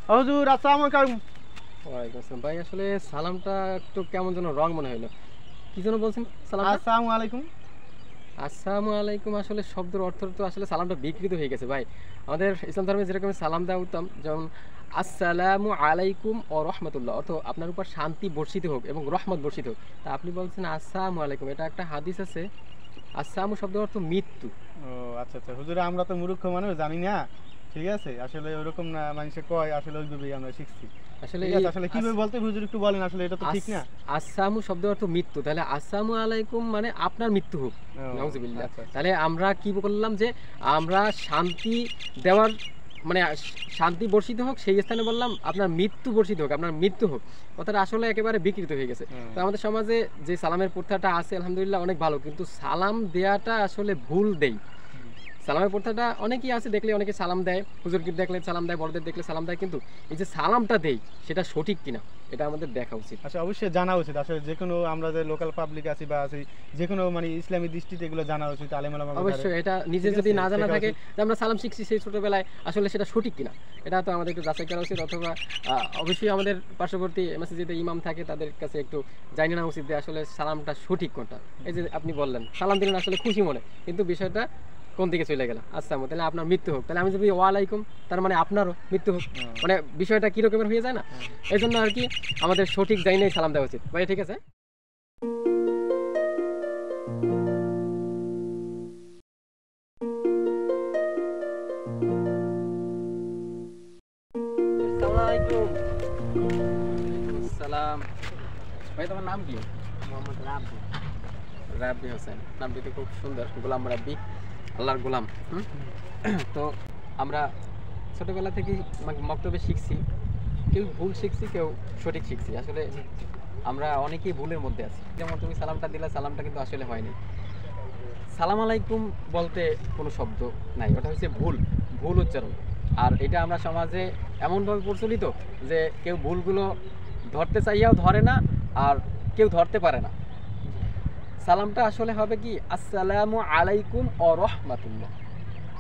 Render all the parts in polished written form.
হুজুর আসসালামু আলাইকুম। ওয়ালাইকুম আসসালাম। ভাই আসলে সালামটা একটু কেমন যেন রং মনে হলো, কি যেন বলছেন সালামটা? আসসালামু আলাইকুম। আসসালামু আলাইকুম আসলে শব্দের অর্থ তো আসলে সালামটা বিকৃত হয়ে গেছে ভাই। আমাদের ইসলাম ধর্মে যেরকম সালাম দেওয়া উত্তম, যেমন আসসালামু আলাইকুম ও রহমতুল্লাহ, অর্থ আপনার উপর শান্তি বর্ষিত হোক এবং রহমত বর্ষিত হোক। তা আপনি বলছেন আসসালামু আলাইকুম, এটা একটা হাদিস আছে, আসসালামু শব্দের অর্থ মৃত্যু। ও আচ্ছা আচ্ছা হুজুর, আমরা তো মূর্খ মানুষ, জানি না। ঠিক আছে, আসলে ওরকম না, মানুষে কয় আসলে ওইভাবেই আমরা শিখছি। আসলে ঠিক এই আছে, আসলে কিভাবে বলতে হুজুর একটু বলেন, আসলে এটা তো ঠিক না। আসসালামু শব্দের অর্থ মৃত্যু, তাহলে আসসালামু আলাইকুম মানে আপনার মৃত্যু হোক। ও নাউজুবিল্লাহ। আচ্ছা আচ্ছা। তাহলে আমরা কি বললাম যে আমরা শান্তি দেওয়ার মানে শান্তি বর্ষিত হোক সেই স্থানে বললাম আপনার মৃত্যু বর্ষিত হোক, আপনার মৃত্যু হোক। কথাটা আসলে একেবারে বিকৃত হয়ে গেছে। তো আমাদের সমাজে যে সালামের প্রথাটা আছে আলহামদুলিল্লাহ অনেক ভালো, কিন্তু সালাম দেওয়াটা আসলে ভুল দেই। সালামের প্রথাটা অনেকেই আছে, দেখলে অনেকে সালাম দেয়, হুজুরকে দেখলে সালাম দেয়, বড়দের দেখলে সালাম দেয়, কিন্তু এই যে সালামটা দেই সেটা সঠিক কিনা এটা আমাদের দেখা উচিত। আচ্ছা, অবশ্যই জানা উচিত। আসলে যে কোনো আমরা যে লোকাল পাবলিক আছি বা আছি, যে কোনো মানে ইসলামী দৃষ্টিতে এগুলো জানা উচিত আলেম ওলামাদের ধারে। অবশ্যই এটা নিজে ঠিক যদি আছে, না জানা শেখা থাকে উচিত। যে আমরা সালাম শিখছি সেই ছোটবেলায়, আসলে সেটা সঠিক কিনা এটা তো আমাদের একটু যাচাই করা উচিত, অথবা অবশ্যই আমাদের পার্শ্ববর্তী মসজিদে ইমাম থাকে তাদের কাছে একটু জানি না উচিত যে আসলে সালামটা সঠিক কোনটা। এই যে আপনি বললেন সালাম দিলেন আসলে খুশি মনে, কিন্তু বিষয়টা কোন দিকে চলে গেল? আচ্ছা তাহলে আপনার মৃত্যু হোক, তাহলে আমি যদি ওয়ালাইকুম তার মানে আপনারও মৃত্যু হোক, মানে বিষয়টা কি রকমের হয়ে যায় না? এই জন্য আর কি আমাদের সঠিক জায়গায় সালাম দেওয়া উচিত ভাই। ঠিক আছে। আসসালামু আলাইকুম। ওয়ালাইকুম আসসালাম। ভাই তোমার নাম কি? মোহাম্মদ রাব্বি। রাব্বি হোসেন, নামটি তো খুব সুন্দর, গোলাম রাব্বি, আল্লাহর গোলাম। তো আমরা ছোটবেলা থেকেই মক্তবে শিখছি, কেউ ভুল শিখছি, কেউ সঠিক শিখছি। আসলে আমরা অনেকেই ভুলের মধ্যে আছি। যেমন তুমি সালামটা দিলা, সালামটা কিন্তু আসলে হয়নি। সালাম আলাইকুম বলতে কোনো শব্দ নাই, ওটা হচ্ছে ভুল, ভুল উচ্চারণ। আর এটা আমরা সমাজে এমনভাবে প্রচলিত যে কেউ ভুলগুলো ধরতে চাইয়াও ধরে না, আর কেউ ধরতে পারে না। সালামটা আসলে হবে কি আসসালামু আলাইকুম ও রহমাতুল্লাহ।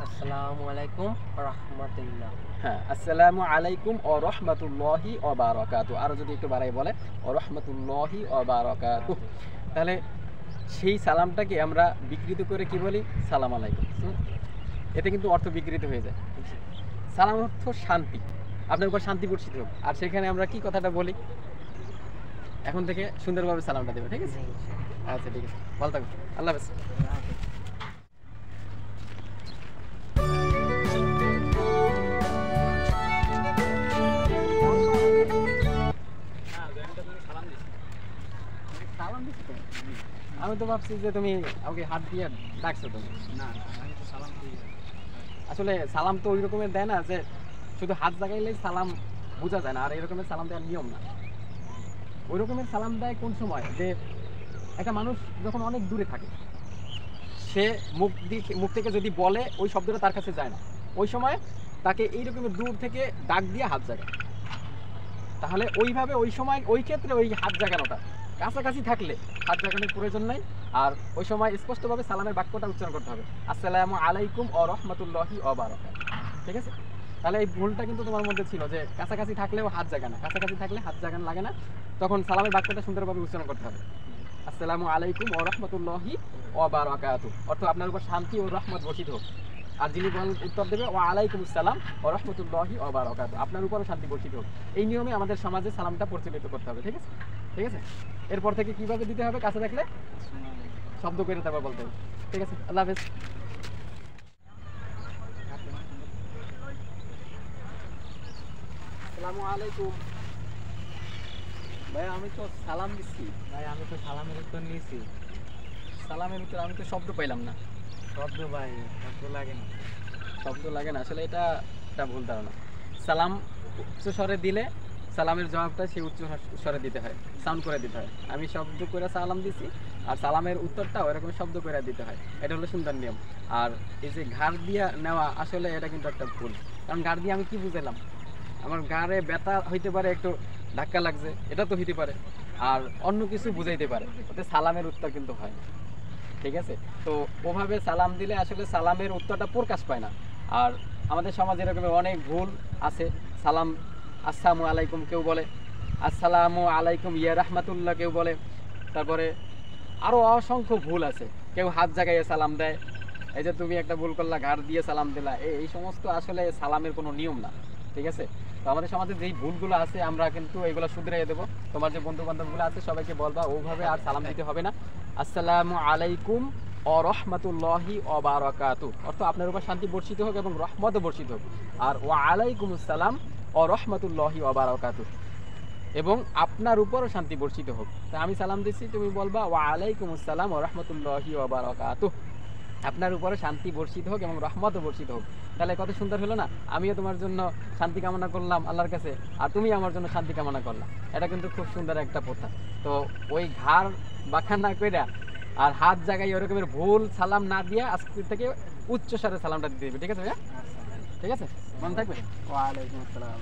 আসসালামু আলাইকুম রাহমাতুল্লাহ। হ্যাঁ, আসসালামু আলাইকুম ও রহমাতুল্লাহি ও বারাকাতু, আরও যদি একটু বাড়াই বলে ও রহমাতুল্লাহি ও বারাকাতু, তাহলে সেই সালামটাকে আমরা বিকৃত করে কি বলি? সালাম আলাইকুম। এতে কিন্তু অর্থ বিকৃত হয়ে যায়। সালাম অর্থ শান্তি, আপনার উপর শান্তি বর্ষিত হোক, আর সেখানে আমরা কি কথাটা বলি? এখন থেকে সুন্দরভাবে সালামটা দেবে, ঠিক আছে? আচ্ছা ঠিক আছে, ভালো থাকো, আল্লাহ হাফেজ। আমি তো ভাবছি যে তুমি আমাকে হাত দিয়ে ডাকছো, তুমি না, আমি তো সালাম দিই। আসলে সালাম তো ওই রকমের দেয় না যে শুধু হাত জাগাইলেই সালাম বোঝা যায় না, আর এই রকমের সালাম দেওয়ার নিয়ম না। ওই রকমের সালাম দেয় কোন সময়? যে একটা মানুষ যখন অনেক দূরে থাকে, সে মুখ থেকে যদি বলে ওই শব্দটা তার কাছে যায় না, ওই সময় তাকে এই রকমের দূর থেকে ডাক দিয়ে হাত জাগায়। তাহলে ওইভাবে ওই সময় ওই ক্ষেত্রে ওই হাত জাগানোটা, কাছাকাছি থাকলে হাত জাগানোর প্রয়োজন নাই, আর ওই সময় স্পষ্টভাবে সালামের বাক্যটা উচ্চারণ করতে হবে, আসসালামু আলাইকুম ও রহমতুল্লাহি ও বারাকাতুহু। ঠিক আছে? তাহলে এই ভুলটা কিন্তু তোমার মধ্যে ছিল যে কাছাকাছি থাকলেও হাত জাগানো, কাছাকাছি থাকলে হাত জাগানো লাগে না, তখন সালামের বাক্যটা সুন্দরভাবে উচ্চারণ করতে হবে, আসসালামু আলাইকুম ও রহমতুল্লাহি ও বারাকাতুহু, অর্থ আপনার উপর শান্তি ও রহমত বর্ষিত হোক। আর যিনি উত্তর দেবে ওয়া আলাইকুম আসসালাম ও রহমতুল্লাহি ও বারাকাতুহু, আপনার উপরও শান্তি বর্ষিত হোক। এই নিয়মে আমাদের সমাজে সালামটা প্রচলিত করতে হবে। ঠিক আছে? ঠিক আছে। এরপর থেকে কিভাবে দিতে হবে? কাছে থাকলে শব্দ করে তারপর বলতে হবে। ঠিক আছে, আল্লাহ হাফেজ। আসসালামু আলাইকুম। ভাই আমি তো সালাম দিচ্ছি। ভাই আমি তো সালামের উত্তর নিয়েছি। সালামের উত্তর আমি তো শব্দ পাইলাম না। শব্দ ভাই, শব্দ লাগে না। শব্দ লাগে না, আসলে এটা একটা ভুল ধারণা। সালাম উচ্চ স্বরে দিলে সালামের জবাবটা সেই উচ্চ স্বরে দিতে হয়, সাউন্ড করে দিতে হয়। আমি শব্দ করে সালাম দিছি, আর সালামের উত্তরটা ওইরকম শব্দ করে দিতে হয়। এটা হলো সুন্দর নিয়ম। আর এই যে ঘাড় দিয়া নেওয়া, আসলে এটা কিন্তু একটা ভুল। কারণ ঘাড় দিয়ে আমি কি বুঝাইলাম? আমার ঘাড়ে ব্যথা হইতে পারে, একটু ধাক্কা লাগছে, এটা তো হইতে পারে, আর অন্য কিছু বুঝাইতে পারে, ওতে সালামের উত্তর কিন্তু হয় না। ঠিক আছে? তো ওভাবে সালাম দিলে আসলে সালামের উত্তরটা প্রকাশ পায় না। আর আমাদের সমাজে এরকম অনেক ভুল আছে, সালাম আসসালামু আলাইকুম কেউ বলে, আসসালামু আলাইকুম ইয়া রাহমাতুল্লাহ কেউ বলে। তারপরে আরও অসংখ্য ভুল আছে, কেউ হাত জাগাইয়ে সালাম দেয়, এই যে তুমি একটা ভুল করলা ঘাড় দিয়ে সালাম দিলা, এই সমস্ত আসলে সালামের কোনো নিয়ম না, ঠিক আছে? তো আমাদের সমাজে যেই ভুলগুলো আছে আমরা কিন্তু এগুলো শুধরাইয়ে দেবো। তোমার যে বন্ধু বান্ধবগুলো আছে সবাইকে বলবা ওভাবে আর সালাম দিতে হবে না। আসসালামু আলাইকুম ও রহমতুল্লাহি ও বারাকাতু, অর্থ আপনার উপর শান্তি বর্ষিত হোক এবং রহমতও বর্ষিত হোক। আর ওয়া আলাইকুম আসসালাম ও রহমতুল্লাহি ও বারাকাতু, এবং আপনার উপরও শান্তি বর্ষিত হোক। তা আমি সালাম দিচ্ছি, তুমি বলবা ওয়া আলাইকুম আসসালাম ও রহমতুল্লাহি ও বারাকাতু, আপনার উপরে শান্তি বর্ষিত হোক এবং রহমতও বর্ষিত হোক। তাহলে কত সুন্দর হলো না? আমিও তোমার জন্য শান্তি কামনা করলাম আল্লাহর কাছে, আর তুমি আমার জন্য শান্তি কামনা করলাম। এটা কিন্তু খুব সুন্দর একটা প্রথা। তো ওই ঘাড় বাঁকা না কইরা আর হাত জাগাই ওরকমের ভুল সালাম না দিয়া আজকে থেকে উচ্চ স্বরে সালামটা দিতে দিবে, ঠিক আছে ভাইয়া? ঠিক আছে, মনে থাকবে। ওয়ালাইকুম আসসালাম।